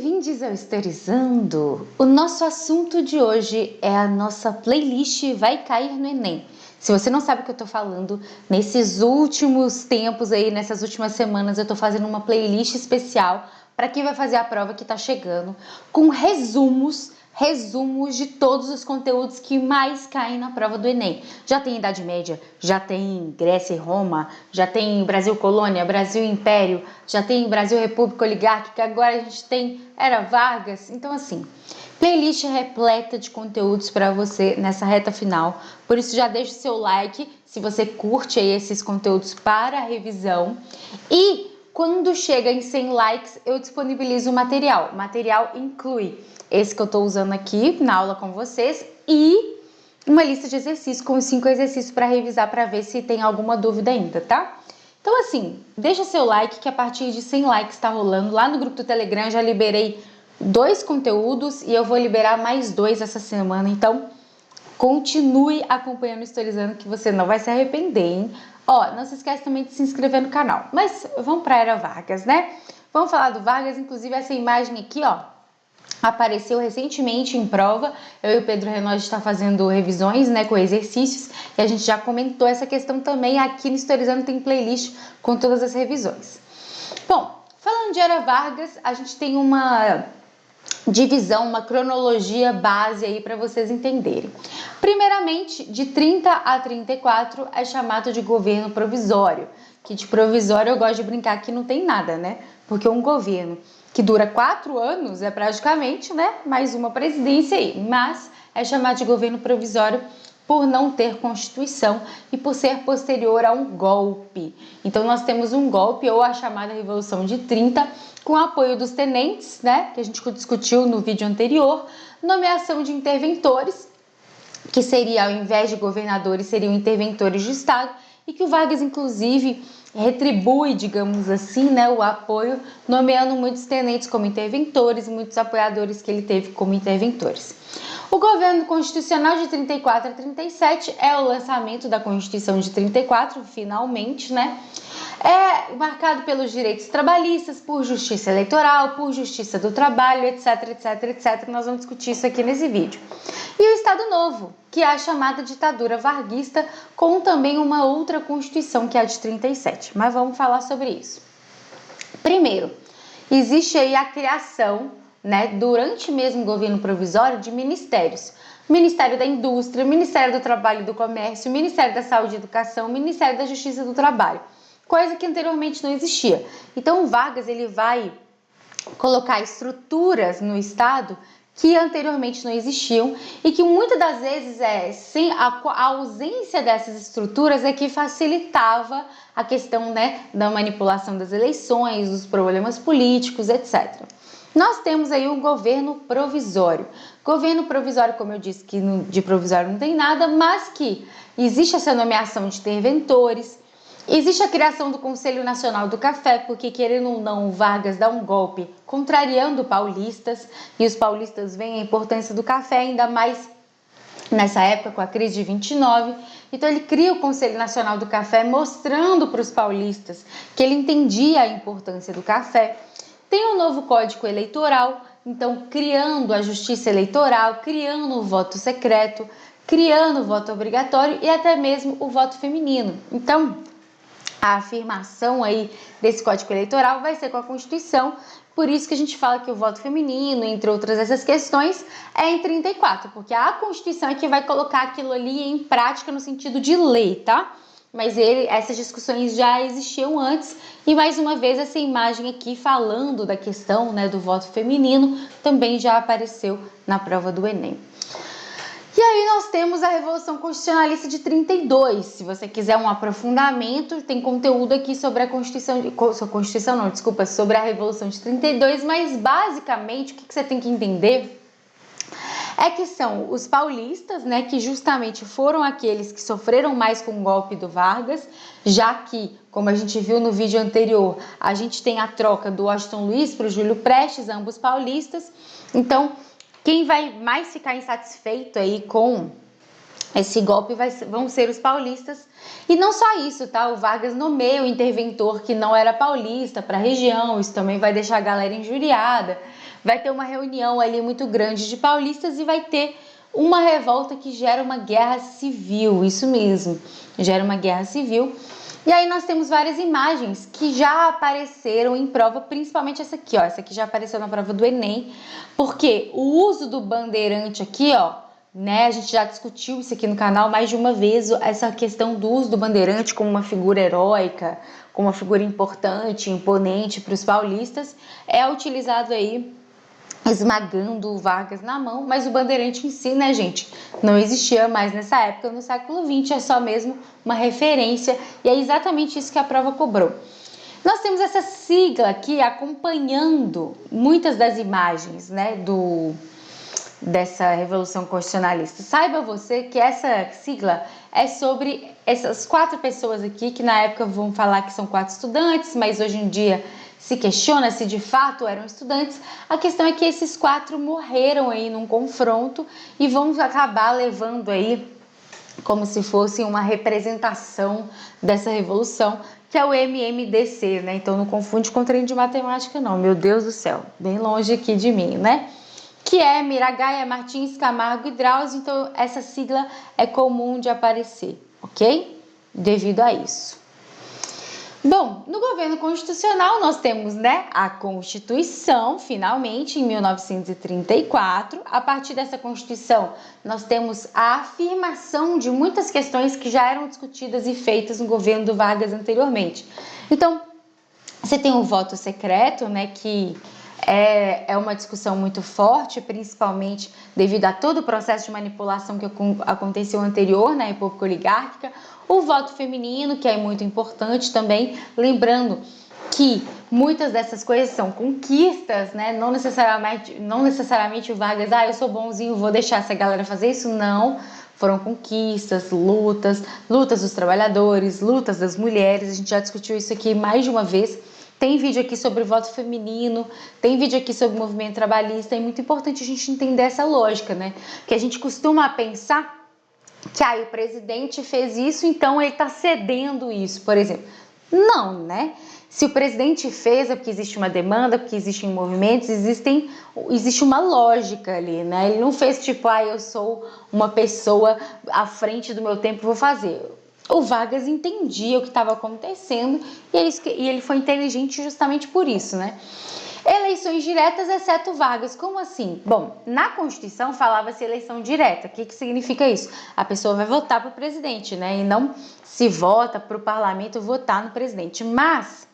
Bem-vindos ao Historizando! O nosso assunto de hoje é a nossa playlist Vai Cair no Enem. Se você não sabe o que eu tô falando, nesses últimos tempos aí, nessas últimas semanas, eu tô fazendo uma playlist especial para quem vai fazer a prova que tá chegando, com resumos de todos os conteúdos que mais caem na prova do Enem. Já tem Idade Média, já tem Grécia e Roma, já tem Brasil Colônia, Brasil Império, já tem Brasil República Oligárquica, agora a gente tem Era Vargas. Então assim, playlist repleta de conteúdos para você nessa reta final. Por isso já deixa o seu like se você curte aí esses conteúdos para a revisão. E quando chega em 100 likes, eu disponibilizo o material. O material inclui esse que eu estou usando aqui na aula com vocês e uma lista de exercícios com os 5 exercícios para revisar para ver se tem alguma dúvida ainda, tá? Então assim, deixa seu like que a partir de 100 likes está rolando. Lá no grupo do Telegram já liberei 2 conteúdos e eu vou liberar mais 2 essa semana. Então continue acompanhando o Historizando que você não vai se arrepender, hein? Ó, não se esquece também de se inscrever no canal. Mas vamos para a Era Vargas, né? Vamos falar do Vargas, inclusive essa imagem aqui, ó, apareceu recentemente em prova. Eu e o Pedro Renaud está fazendo revisões, né, com exercícios, e a gente já comentou essa questão também. Aqui no Historizando tem playlist com todas as revisões. Bom, falando de Era Vargas, a gente tem uma divisão, uma cronologia base aí para vocês entenderem. Primeiramente, de 30 a 34 é chamado de governo provisório, que de provisório eu gosto de brincar que não tem nada, né? Porque um governo que dura 4 anos é praticamente, né, mais uma presidência aí, mas é chamado de governo provisório por não ter constituição e por ser posterior a um golpe. Então nós temos um golpe ou a chamada Revolução de 30, com apoio dos tenentes, né, que a gente discutiu no vídeo anterior, nomeação de interventores, que seria, ao invés de governadores, seriam interventores de Estado, e que o Vargas, inclusive, retribui, digamos assim, né, o apoio, nomeando muitos tenentes como interventores, muitos apoiadores que ele teve como interventores. O governo constitucional de 34 a 37 é o lançamento da Constituição de 34, finalmente, né? É marcado pelos direitos trabalhistas, por justiça eleitoral, por justiça do trabalho, etc, etc, etc. Nós vamos discutir isso aqui nesse vídeo. E o Estado Novo, que é a chamada ditadura varguista, com também uma outra Constituição, que é a de 37. Mas vamos falar sobre isso. Primeiro, existe aí a criação, né, durante mesmo o governo provisório, de ministérios. Ministério da Indústria, Ministério do Trabalho e do Comércio, Ministério da Saúde e Educação, Ministério da Justiça e do Trabalho. Coisa que anteriormente não existia. Então o Vargas ele vai colocar estruturas no Estado que anteriormente não existiam e que muitas das vezes sem a ausência dessas estruturas é que facilitava a questão, né, da manipulação das eleições, dos problemas políticos, etc. Nós temos aí o governo provisório. Governo provisório, como eu disse, que de provisório não tem nada, mas que existe essa nomeação de interventores. Existe a criação do Conselho Nacional do Café, porque querendo ou não, o Vargas dá um golpe contrariando paulistas, e os paulistas veem a importância do café, ainda mais nessa época com a crise de 29. Então ele cria o Conselho Nacional do Café, mostrando para os paulistas que ele entendia a importância do café. Tem um novo Código Eleitoral, então criando a justiça eleitoral, criando o voto secreto, criando o voto obrigatório e até mesmo o voto feminino. Então a afirmação aí desse Código Eleitoral vai ser com a Constituição, por isso que a gente fala que o voto feminino, entre outras essas questões, é em 34, porque a Constituição é que vai colocar aquilo ali em prática no sentido de lei, tá? Mas essas discussões já existiam antes, e mais uma vez essa imagem aqui falando da questão, né, do voto feminino também já apareceu na prova do Enem. E aí nós temos a Revolução Constitucionalista de 32. Se você quiser um aprofundamento, tem conteúdo aqui sobre a sobre a Revolução de 32, mas basicamente o que você tem que entender é que são os paulistas, né, que justamente foram aqueles que sofreram mais com o golpe do Vargas, já que, como a gente viu no vídeo anterior, a gente tem a troca do Washington Luiz para o Júlio Prestes, ambos paulistas. Então, quem vai mais ficar insatisfeito aí com Esse golpe vão ser os paulistas. E não só isso, tá? O Vargas nomeia o interventor que não era paulista para a região. Isso também vai deixar a galera injuriada. Vai ter uma reunião ali muito grande de paulistas e vai ter uma revolta que gera uma guerra civil. Isso mesmo, gera uma guerra civil. E aí nós temos várias imagens que já apareceram em prova, principalmente essa aqui, ó. Essa aqui já apareceu na prova do Enem, porque o uso do bandeirante aqui, ó, né? A gente já discutiu isso aqui no canal mais de uma vez, essa questão do uso do bandeirante como uma figura heróica, como uma figura importante, imponente para os paulistas, é utilizado aí esmagando o Vargas na mão, mas o bandeirante em si, né, gente, não existia mais nessa época, no século XX, é só mesmo uma referência, e é exatamente isso que a prova cobrou. Nós temos essa sigla aqui acompanhando muitas das imagens, né, dessa Revolução Constitucionalista. Saiba você que essa sigla é sobre essas 4 pessoas aqui, que na época vão falar que são 4 estudantes, mas hoje em dia se questiona se de fato eram estudantes. A questão é que esses 4 morreram aí num confronto e vão acabar levando aí como se fosse uma representação dessa revolução, que é o MMDC, né? Então não confunde com treino de matemática não, meu Deus do céu, bem longe aqui de mim, né? Que é Miragaia, Martins, Camargo e Drauzio, então essa sigla é comum de aparecer, ok? Devido a isso. Bom, no governo constitucional nós temos, né, a Constituição, finalmente, em 1934. A partir dessa Constituição, nós temos a afirmação de muitas questões que já eram discutidas e feitas no governo do Vargas anteriormente. Então, você tem o voto secreto, né, que é uma discussão muito forte, principalmente devido a todo o processo de manipulação que aconteceu anterior na República Oligárquica. O voto feminino, que é muito importante também, lembrando que muitas dessas coisas são conquistas, né? Não necessariamente o Vargas, eu sou bonzinho, vou deixar essa galera fazer isso, não. Foram conquistas, lutas dos trabalhadores, lutas das mulheres, a gente já discutiu isso aqui mais de uma vez. Tem vídeo aqui sobre voto feminino, tem vídeo aqui sobre movimento trabalhista, é muito importante a gente entender essa lógica, né? Porque a gente costuma pensar que o presidente fez isso, então ele está cedendo isso, por exemplo. Não, né? Se o presidente fez é porque existe uma demanda, porque existem movimentos, existe uma lógica ali, né? Ele não fez tipo, eu sou uma pessoa à frente do meu tempo, vou fazer. O Vargas entendia o que estava acontecendo e ele foi inteligente justamente por isso, né? Eleições diretas, exceto Vargas. Como assim? Bom, na Constituição falava-se eleição direta. O que significa isso? A pessoa vai votar para o presidente, né? E não se vota para o parlamento votar no presidente. Mas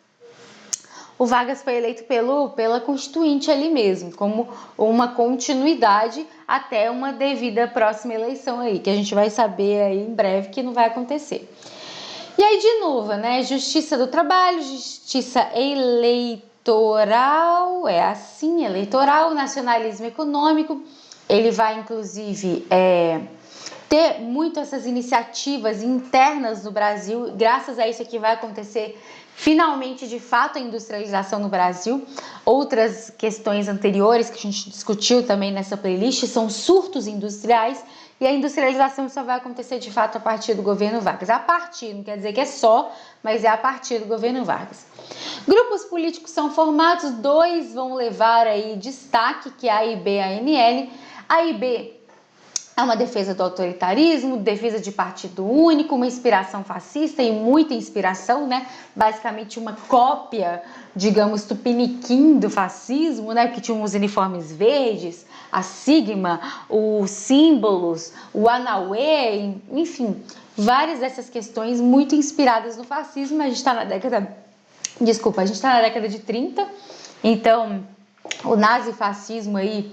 o Vargas foi eleito pela Constituinte ali mesmo, como uma continuidade até uma devida próxima eleição aí, que a gente vai saber aí em breve que não vai acontecer. E aí, de novo, né? Justiça do Trabalho, Justiça Eleitoral, eleitoral, nacionalismo econômico. Ele vai, inclusive, ter muito essas iniciativas internas no Brasil. Graças a isso aqui vai acontecer finalmente, de fato, a industrialização no Brasil. Outras questões anteriores que a gente discutiu também nessa playlist são surtos industriais, e a industrialização só vai acontecer de fato a partir do governo Vargas. A partir, não quer dizer que é só, mas é a partir do governo Vargas. Grupos políticos são formados, 2 vão levar aí destaque, que é a AIB e a ANL. A AIB é uma defesa do autoritarismo, defesa de partido único, uma inspiração fascista e muita inspiração, né? Basicamente uma cópia, digamos, tupiniquim do fascismo, né? Que tinha os uniformes verdes, a sigma, os símbolos, o anauê, enfim, várias dessas questões muito inspiradas no fascismo. A gente está na década de 30, então o nazifascismo aí,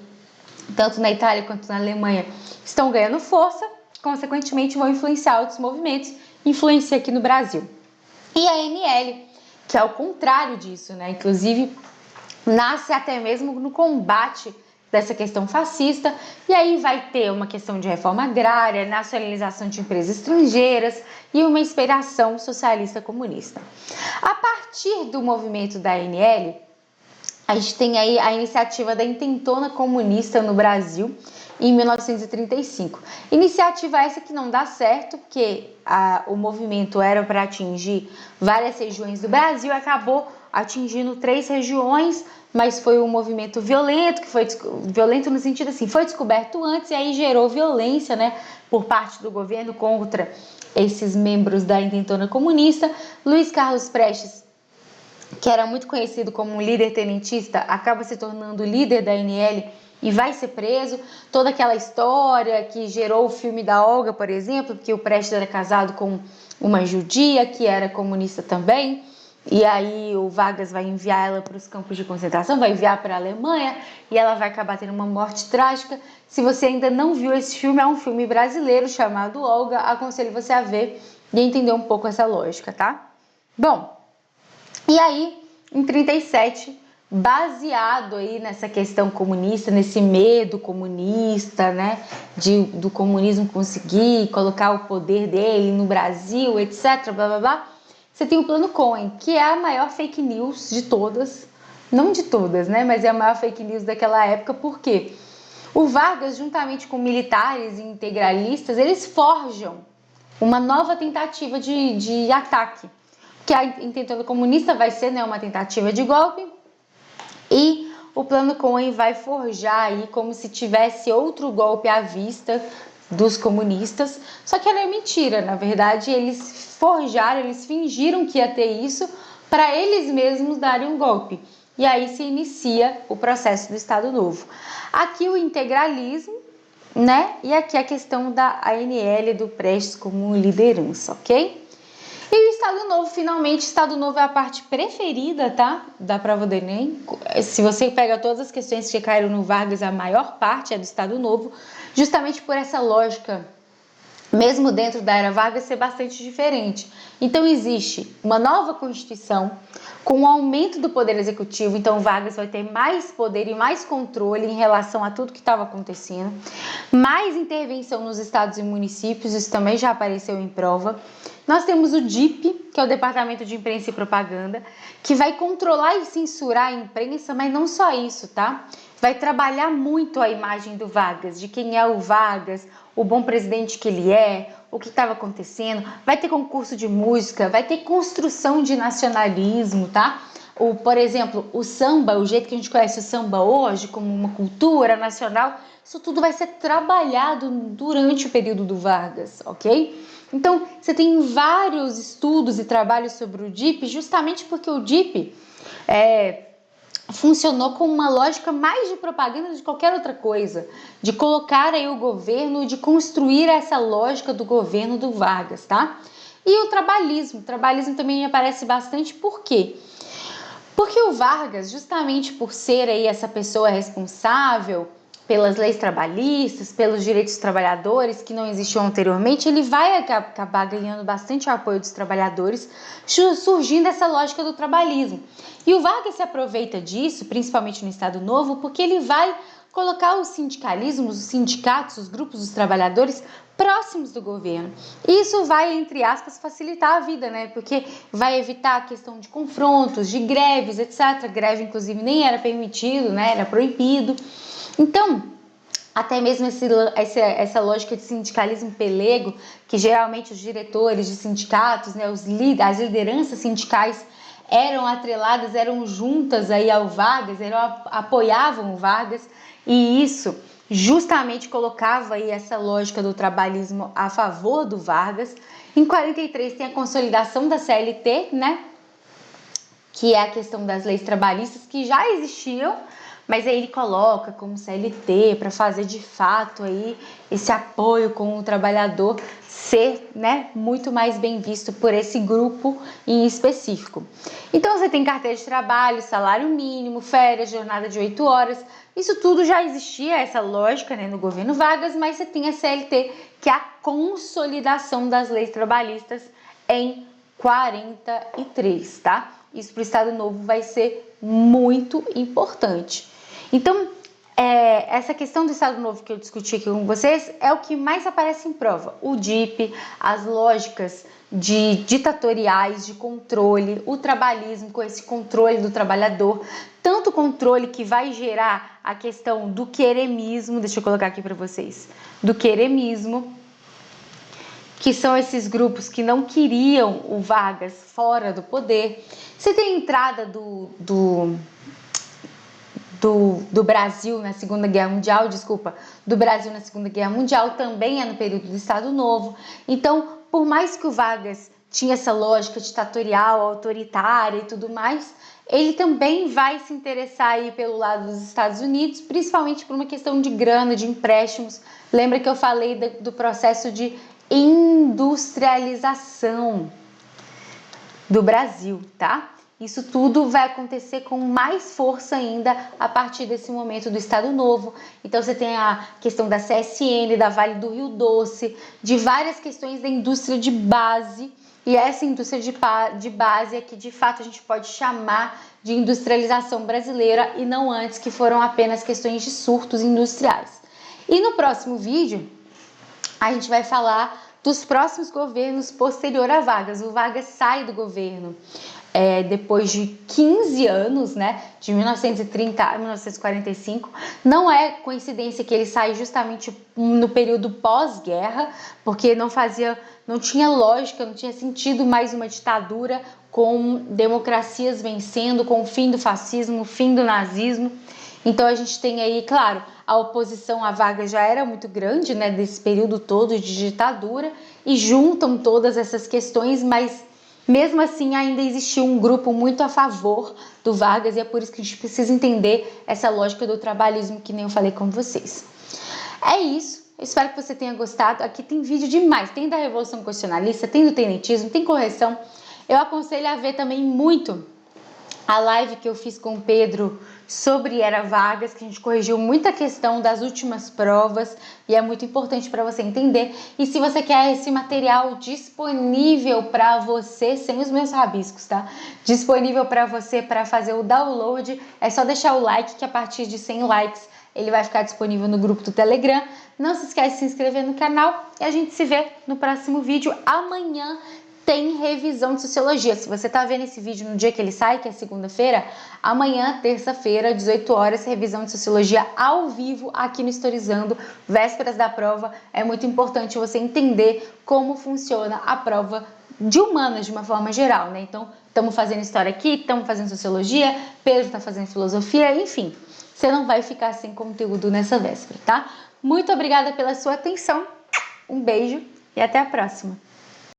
tanto na Itália quanto na Alemanha, estão ganhando força, consequentemente vão influenciar outros movimentos, influencia aqui no Brasil. E a ANL, que é o contrário disso, né? Inclusive, nasce até mesmo no combate dessa questão fascista, e aí vai ter uma questão de reforma agrária, nacionalização de empresas estrangeiras e uma inspiração socialista comunista. A partir do movimento da ANL, A gente tem aí a iniciativa da Intentona Comunista no Brasil, em 1935. Iniciativa essa que não dá certo, porque o movimento era para atingir várias regiões do Brasil, acabou atingindo 3 regiões, mas foi um movimento violento, que foi violento no sentido assim, foi descoberto antes e aí gerou violência, né, por parte do governo contra esses membros da Intentona Comunista. Luiz Carlos Prestes, que era muito conhecido como um líder tenentista, acaba se tornando líder da ANL e vai ser preso. Toda aquela história que gerou o filme da Olga, por exemplo, porque o Prestes era casado com uma judia que era comunista também, e aí o Vargas vai enviar ela para os campos de concentração, vai enviar para a Alemanha e ela vai acabar tendo uma morte trágica. Se você ainda não viu esse filme, é um filme brasileiro chamado Olga, aconselho você a ver e entender um pouco essa lógica, tá? Bom, e aí, em 37, baseado aí nessa questão comunista, nesse medo comunista, né, do comunismo conseguir colocar o poder dele no Brasil, etc, blá blá blá, você tem o Plano Cohen, que é a maior fake news de todas, não de todas, né, mas é a maior fake news daquela época, por quê? O Vargas, juntamente com militares e integralistas, eles forjam uma nova tentativa de ataque, que a Intentona Comunista vai ser, né, uma tentativa de golpe, e o Plano Cohen vai forjar aí como se tivesse outro golpe à vista dos comunistas, só que era mentira, na verdade eles forjaram, eles fingiram que ia ter isso para eles mesmos darem um golpe, e aí se inicia o processo do Estado Novo. Aqui o integralismo, né, e aqui a questão da ANL do Prestes como liderança, ok? E o Estado Novo, finalmente, Estado Novo é a parte preferida, tá? Da prova do Enem. Se você pega todas as questões que caíram no Vargas, a maior parte é do Estado Novo, justamente por essa lógica, mesmo dentro da era Vargas, ser bastante diferente. Então, existe uma nova Constituição com o aumento do poder executivo, então Vargas vai ter mais poder e mais controle em relação a tudo que estava acontecendo, mais intervenção nos estados e municípios, isso também já apareceu em prova. Nós temos o DIP, que é o Departamento de Imprensa e Propaganda, que vai controlar e censurar a imprensa, mas não só isso, tá? Vai trabalhar muito a imagem do Vargas, de quem é o Vargas, o bom presidente que ele é, o que estava acontecendo. Vai ter concurso de música, vai ter construção de nacionalismo, tá? Por exemplo, o samba, o jeito que a gente conhece o samba hoje, como uma cultura nacional, isso tudo vai ser trabalhado durante o período do Vargas, ok? Então, você tem vários estudos e trabalhos sobre o DIP, justamente porque o DIP funcionou com uma lógica mais de propaganda de qualquer outra coisa, de colocar aí o governo, de construir essa lógica do governo do Vargas, tá? E o trabalhismo também aparece bastante, por quê? Porque o Vargas, justamente por ser aí essa pessoa responsável pelas leis trabalhistas, pelos direitos dos trabalhadores que não existiam anteriormente, ele vai acabar ganhando bastante apoio dos trabalhadores, surgindo essa lógica do trabalhismo. E o Vargas se aproveita disso, principalmente no Estado Novo, porque ele vai colocar os sindicalismos, os sindicatos, os grupos dos trabalhadores próximos do governo. Isso vai, entre aspas, facilitar a vida, né? Porque vai evitar a questão de confrontos, de greves, etc. Greve, inclusive, nem era permitido, né? Era proibido. Então, até mesmo essa lógica de sindicalismo pelego, que geralmente os diretores de sindicatos, né, as lideranças sindicais eram atreladas, eram juntas aí ao Vargas, apoiavam o Vargas, e isso justamente colocava aí essa lógica do trabalhismo a favor do Vargas. Em 43 tem a consolidação da CLT, né, que é a questão das leis trabalhistas que já existiam, mas aí ele coloca como CLT para fazer de fato aí esse apoio com o trabalhador ser, né, muito mais bem visto por esse grupo em específico. Então você tem carteira de trabalho, salário mínimo, férias, jornada de 8 horas, isso tudo já existia, essa lógica, né, no governo Vargas, mas você tem a CLT, que é a consolidação das leis trabalhistas em 43, tá? Isso para o Estado Novo vai ser muito importante. Então, essa questão do Estado Novo que eu discuti aqui com vocês é o que mais aparece em prova. O DIP, as lógicas ditatoriais de controle, o trabalhismo com esse controle do trabalhador, tanto controle que vai gerar a questão do queremismo, deixa eu colocar aqui para vocês, do queremismo, que são esses grupos que não queriam o Vargas fora do poder. Você tem a entrada do Brasil na Segunda Guerra Mundial, do Brasil na Segunda Guerra Mundial, também é no período do Estado Novo. Então, por mais que o Vargas tinha essa lógica ditatorial, autoritária e tudo mais, ele também vai se interessar aí pelo lado dos Estados Unidos, principalmente por uma questão de grana, de empréstimos. Lembra que eu falei do processo de industrialização do Brasil, tá? Isso tudo vai acontecer com mais força ainda a partir desse momento do Estado Novo. Então você tem a questão da CSN, da Vale do Rio Doce, de várias questões da indústria de base. E essa indústria de base é que de fato a gente pode chamar de industrialização brasileira e não antes, que foram apenas questões de surtos industriais. E no próximo vídeo a gente vai falar dos próximos governos posterior a Vargas. O Vargas sai do governo depois de 15 anos, né, de 1930 a 1945. Não é coincidência que ele sai justamente no período pós-guerra, porque não tinha lógica, não tinha sentido mais uma ditadura com democracias vencendo, com o fim do fascismo, o fim do nazismo. Então a gente tem aí, claro, a oposição à Vargas já era muito grande, né, desse período todo de ditadura, e juntam todas essas questões, mas mesmo assim ainda existiu um grupo muito a favor do Vargas, e é por isso que a gente precisa entender essa lógica do trabalhismo, que nem eu falei com vocês. É isso, eu espero que você tenha gostado. Aqui tem vídeo demais, tem da Revolução Constitucionalista, tem do tenentismo, tem correção. Eu aconselho a ver também muito a live que eu fiz com o Pedro sobre Era Vargas, que a gente corrigiu muita questão das últimas provas e é muito importante para você entender. E se você quer esse material disponível para você, sem os meus rabiscos, tá? Disponível para você para fazer o download, é só deixar o like, que a partir de 100 likes ele vai ficar disponível no grupo do Telegram. Não se esquece de se inscrever no canal e a gente se vê no próximo vídeo. Amanhã tem revisão de Sociologia. Se você está vendo esse vídeo no dia que ele sai, que é segunda-feira, amanhã, terça-feira, 18 horas, revisão de Sociologia ao vivo aqui no Historizando, vésperas da prova. É muito importante você entender como funciona a prova de humanas de uma forma geral, né? Então, estamos fazendo história aqui, estamos fazendo Sociologia, Pedro está fazendo Filosofia, enfim. Você não vai ficar sem conteúdo nessa véspera, tá? Muito obrigada pela sua atenção, um beijo e até a próxima!